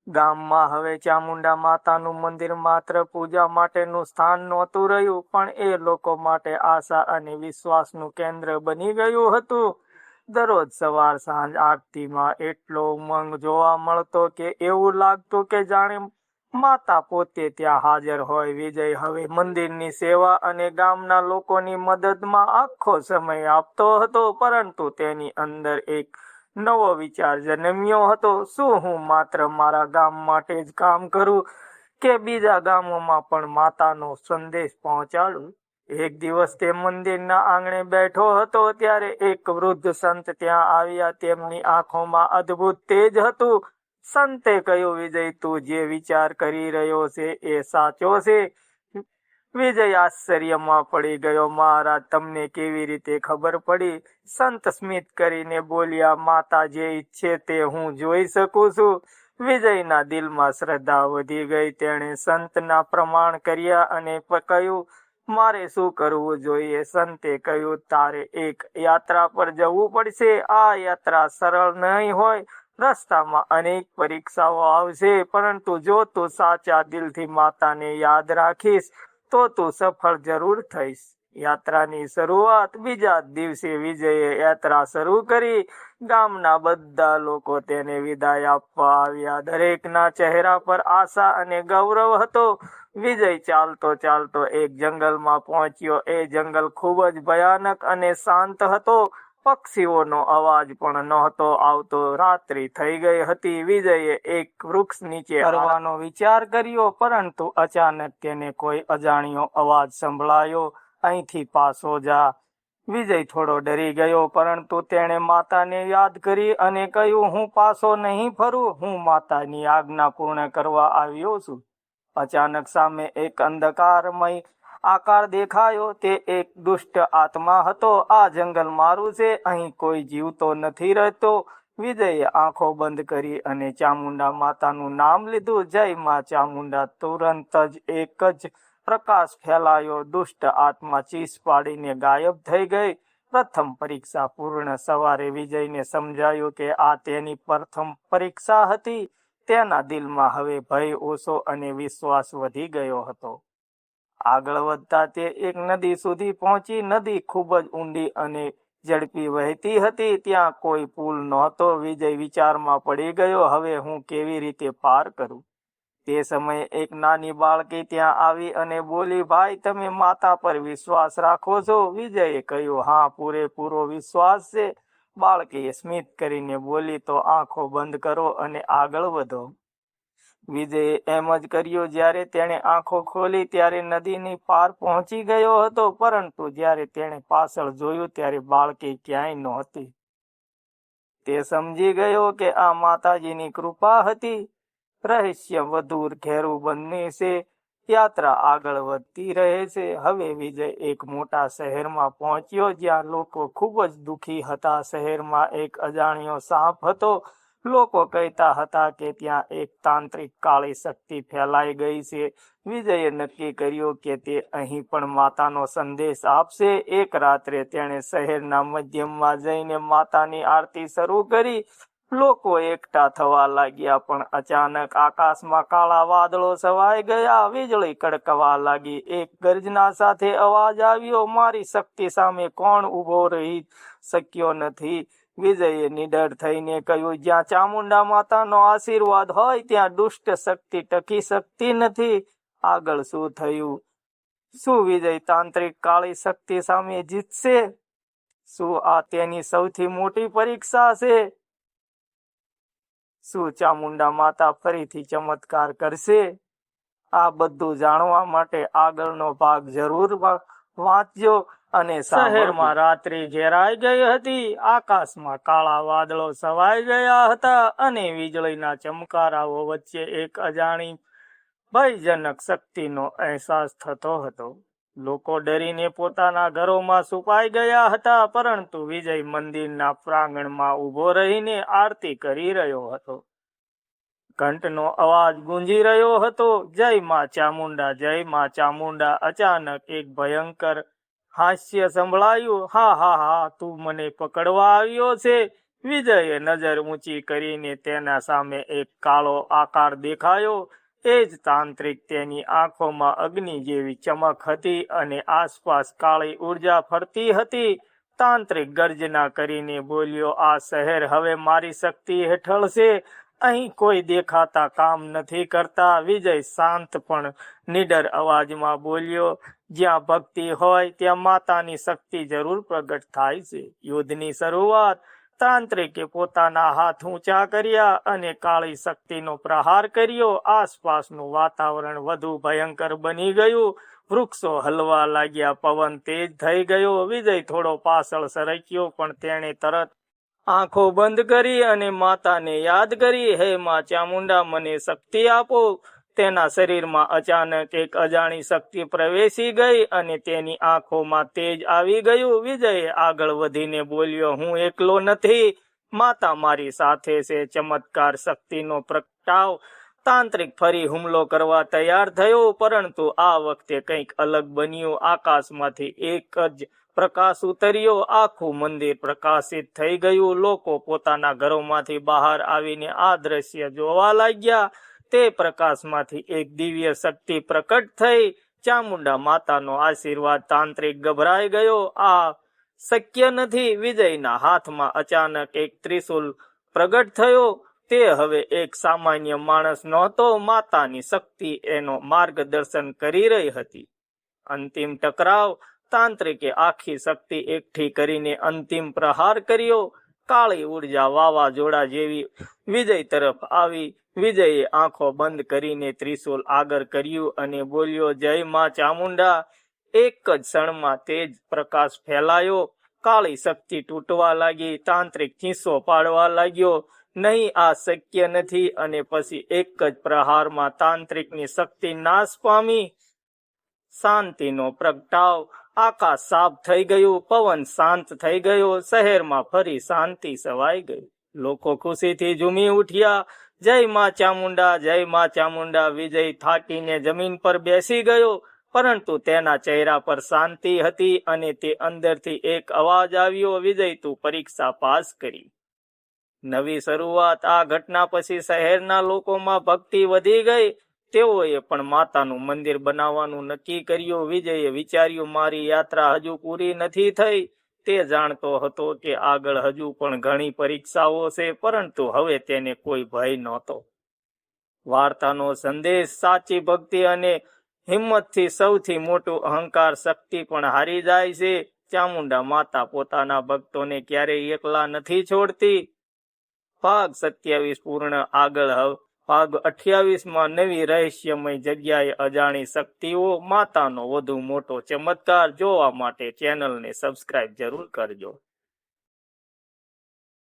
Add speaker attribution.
Speaker 1: ગામમાં હવે ચામુંડા માતાનું મંદિર માત્ર પૂજા માટેનું સ્થાન નહોતું રહ્યું, પણ એ લોકો માટે આશા અને વિશ્વાસનું કેન્દ્ર બની ગયું હતું. દરરોજ સવાર સાંજ આરતીમાં એટલો ઉમંગ જોવા મળતો કે એવું લાગતું કે જાણે માતા પોતે ત્યાં હાજર હોય. વિજય હવે મંદિરની સેવા અને ગામના લોકોની મદદમાં આખો સમય આપતો હતો, પરંતુ તેની અંદર એક નવો વિચાર જન્મ્યો હતો. શું હું માત્ર મારા ગામ માટે જ કામ કરું કે બીજા ગામોમાં પણ માતાનો સંદેશ પહોંચાડું? એક દિવસ તે મંદિરના આંગણે બેઠો હતો ત્યારે એક વૃદ્ધ સંત ત્યાં આવ્યા. તેમની આંખોમાં અદ્ભુત તેજ હતું. સંતે કહ્યું, વિજય, તું જે વિચાર કરી રહ્યો છે એ સાચો છે. વિજય આશ્ચર્યમાં પડી ગયો. મહારાજ, તમને કેવી રીતે ખબર પડી? સંત સ્મિત કરીને બોલ્યા, માતા જે ઈચ્છે તે હું જોઈ શકું છું. વિજયના દિલમાં શ્રદ્ધા વધી ગઈ. તેણે સંતના પ્રમાણ કર્યા અને કહ્યું, મારે શું કરવું જોઈએ? સંતે કહ્યું, તારે એક યાત્રા પર જવું પડશે. આ યાત્રા સરળ નહીં હોય. રસ્તામાં અનેક પરીક્ષાઓ આવશે, પરંતુ જો તું સાચા દિલથી માતાને યાદ રાખીશ તો તું સફળ જરૂર થઈશ. યાત્રાની શરૂઆત બીજા દિવસે વિજયે યાત્રા શરૂ કરી. ગામના બધા લોકો તેને વિદાય આપવા આવ્યા. દરેકના ચહેરા પર આશા અને ગૌરવ હતો. વિજય ચાલતો ચાલતો એક જંગલમાં પહોંચ્યો. એ જંગલ ખૂબ જ ભયાનક અને શાંત હતો. પક્ષીઓનો અવાજ પણ નહોતો આવતો. રાત્રિ થઈ ગઈ હતી. વિજયે એક વૃક્ષ નીચે ફરવાનો વિચાર કર્યો, પરંતુ અચાનક તેને કોઈ અજાણ્યો અવાજ સંભળાયો, અહીંથી પાછો જા. વિજય થોડો ડરી ગયો, પરંતુ તેણે માતાને યાદ કરી અને કહ્યું, હું પાછો નહીં ફરું. હું માતાની આજ્ઞા પૂર્ણ કરવા આવ્યો છું. અચાનક સામે એક અંધકારમય આકાર દેખાયો. તે એક દુષ્ટ આત્મા હતો. આ જંગલ મારું છે. અહીં કોઈ જીવતો નથી રહેતો. વિજયે આંખો બંધ કરી અને ચામુંડા માતાનું નામ લીધું. જય માં ચામુંડા. તુરંત જ એક જ પ્રકાશ ફેલાયો. દુષ્ટ આત્મા ચીસ પાડીને ગાયબ થઈ ગઈ. પ્રથમ પરીક્ષા પૂર્ણ. સવારે વિજયને સમજાયું કે આ તેની પ્રથમ પરીક્ષા હતી. તેના દિલમાં હવે ભય ઓછો અને વિશ્વાસ વધી ગયો હતો. આગળ વધતા તે એક નદી સુધી પહોંચી. નદી ખૂબ જ ઊંડી અને ઝડપી વહેતી હતી. ત્યાં કોઈ પુલ નહોતો. વિજય વિચારમાં પડી ગયો, હવે હું કેવી રીતે પાર કરું? તે સમયે એક નાની બાળકી ત્યાં આવી અને બોલી, ભાઈ, તમે માતા પર વિશ્વાસ રાખો છો? વિજયે કહ્યું, હા, પૂરેપૂરો વિશ્વાસ છે. બાળકીએ સ્મિત કરીને બોલી, તો આંખો બંધ કરો અને આગળ વધો. વિજયે એમ જ કર્યું. જ્યારે તેણે આંખો ખોલી ત્યારે નદીની પાર પહોંચી ગયો હતો, પરંતુ જ્યારે તેણે પાછળ જોયું ત્યારે બાળકી ક્યાંય નહોતી. તે સમજી ગયો કે આ માતાજીની કૃપા હતી. રહસ્ય વધુ ઘેરું બને છે. યાત્રા આગળ વધતી રહે છે. હવે વિજય એક મોટા શહેરમાં પહોંચ્યો, જ્યાં લોકો ખૂબ જ દુઃખી હતા. શહેરમાં એક અજાણ્યો સાપ હતો. લોકો કહેતા હતા કે ત્યાં એક તાંત્રિક કાળી શક્તિ ફેલાઈ ગઈ છે. વિજયે નક્કી કર્યું કે તે અહીં પણ માતાનો સંદેશ આપશે. એક રાત્રે તેણે શહેરના મધ્યમાં જઈને માતાની આરતી શરૂ કરી. લોકો એકઠા થવા લાગ્યા, પણ અચાનક આકાશમાં કાળા વાદળો છવાઈ ગયા. વીજળી કડકવા લાગી. એક ગર્જના સાથે અવાજ આવ્યો, મારી શક્તિ સામે કોણ ઊભો રહી શક્યો નથી? વિજયે નિડર થઈને કહ્યું, જ્યાં ચામુંડા માતાનો આશીર્વાદ હોય ત્યાં દુષ્ટ શક્તિ ટકી શકતી નથી. આગળ શું થયું? શું વિજય તાંત્રિક કાળી શક્તિ સામે જીતશે? શું આ તેની સૌથી મોટી પરીક્ષા છે? શું ચામુંડા માતા ફરીથી ચમત્કાર કરશે? આ બધું જાણવા માટે આગળનો ભાગ જરૂર વાંચજો. અને શહેરમાં રાત્રિ ઘેરાઈ ગઈ હતી. આકાશમાં કાળા વાદળો છવાઈ ગયા હતા અને વીજળીના ચમકારાઓ વચ્ચે એક અજાણી ભયજનક શક્તિનો અહેસાસ થતો હતો. લોકો ડરીને પોતાના ઘરોમાં છુપાઈ ગયા હતા, પરંતુ વિજય મંદિરના પ્રાંગણમાં ઊભો રહીને આરતી કરી રહ્યો હતો. ઘંટનો અવાજ ગુંજી રહ્યો હતો, જય માં ચામુંડા, જય માં ચામુંડા. અચાનક એક ભયંકર હાસ્ય સંભળાયું, હા હા હા, તું મને પકડવા આવ્યો છે? વિજયે નજર ઊંચી કરીને તેના સામે એક કાળો આકાર દેખાયો. એ જ તાંત્રિક. તેની આંખોમાં અગ્નિ જેવી ચમક હતી અને આસપાસ કાળી ઉર્જા ફરતી હતી. તાંત્રિક ગર્જના કરીને બોલ્યો, આ શહેર હવે મારી શક્તિ હેઠળ છે. અહીં કોઈ દેખાતા કામ નથી કરતા. વિજય શાંત પણ નીડર અવાજમાં બોલ્યો, જ્યાં ભક્તિ હોય ત્યાં માતાની શક્તિ જરૂર પ્રગટ થાય છે. યુદ્ધની શરૂઆત. તાંત્રિકે પોતાના હાથ ઊંચા કર્યા અને કાળી શક્તિનો પ્રહાર કર્યો. આસપાસનું વાતાવરણ વધુ ભયંકર બની ગયું. વૃક્ષો હલવા લાગ્યા, પવન તેજ થઈ ગયો. વિજય થોડો પાછળ સરક્યો, પણ તેણે તરત આંખો બંધ કરી અને માતાને યાદ કરી. હે માં ચામુંડા, મને શક્તિ આપો. તેના શરીરમાં અચાનક એક અજાણી શક્તિ પ્રવેશી ગઈ અને તેની આંખોમાં તેજ આવી ગયું. વિજયે આગળ વધીને બોલ્યો, હું એકલો નથી, માતા મારી સાથે છે. ચમત્કાર શક્તિનો પ્રગટાવ. તાંત્રિક ફરી હુમલો કરવા તૈયાર થયો, પરંતુ આ વખતે કંઈક અલગ બન્યું. આકાશમાંથી એક જ પ્રકાશ ઉતર્યો. આખું મંદિર પ્રકાશિત થઈ ગયું. લોકો પોતાના ઘરોમાંથી બહાર આવીને આ દ્રશ્ય જોવા લાગ્યા. તે પ્રકાશમાંથી એક દિવ્ય શક્તિ પ્રકટ થઈ. ચામુંડા માતાનો આશીર્વાદ. તાંત્રિક ગભરાઈ ગયો. આ શક્ય નથી. વિજયના હાથમાં અચાનક એક ત્રિશૂલ પ્રગટ થયો. તે હવે એક સામાન્ય માણસ નહોતો. માતાની શક્તિ એનો માર્ગદર્શન કરી રહી હતી. અંતિમ ટકરાવ. તાંત્રિકે આખી શક્તિ એકઠી કરીને અંતિમ પ્રહાર કર્યો. કાળી ઉર્જા વાવાઝોડા જેવી વિજય તરફ આવી. વિજયે આંખો બંધ કરીને ત્રિશૂલ આગળ કર્યું અને બોલ્યો, જય માં ચામુંડા. એક જ ક્ષણમાં તેજ પ્રકાશ ફેલાયો. કાળી શક્તિ તૂટવા લાગી. તાંત્રિક ચીસો પાડવા લાગ્યો, નહીં, આ શક્ય નથી. અને પછી એક જ પ્રહારમાં તાંત્રિકની શક્તિ નાશ પામી. શાંતિનો પ્રગટાવ. આકાશ સાફ થઈ ગયું. પવન શાંત થઈ ગયો. શહેરમાં ફરી શાંતિ છવાઈ ગઈ. લોકો ખુશીથી ઝૂમી ઉઠ્યા. જય માં ચામુંડા, જય માં ચામુંડા. વિજય થાકીને જમીન પર બેસી ગયો, પરંતુ તેના ચહેરા પર શાંતિ હતી અને તે અંદરથી એક અવાજ આવ્યો, વિજય, તું પરીક્ષા પાસ કરી. નવી શરૂઆત. આ ઘટના પછી શહેરના લોકોમાં ભક્તિ વધી ગઈ. તેઓએ પણ માતાનું મંદિર બનાવવાનું નક્કી કર્યું. વિજયે વિચાર્યું, મારી યાત્રા હજુ પૂરી નથી થઈ. તે જાણતો હતો કે આગળ હજુ પણ ઘણી પરીક્ષાઓ છે, પરંતુ હવે તેને કોઈ ભય નહોતો. વાર્તાનો સંદેશ. સાચી ભક્તિ અને હિંમતથી સૌથી મોટું અહંકાર શક્તિ પણ હારી જાય છે. ચામુંડા માતા પોતાના ભક્તોને ક્યારેય એકલા નથી છોડતી. ભાગ 27 પૂર્ણ. આગળ ભાગ 28માં નવી રહસ્યમય જગ્યાએ અજાણી શક્તિઓ, માતાનો વધુ મોટો ચમત્કાર જોવા માટે ચેનલને સબસ્ક્રાઇબ જરૂર કરજો.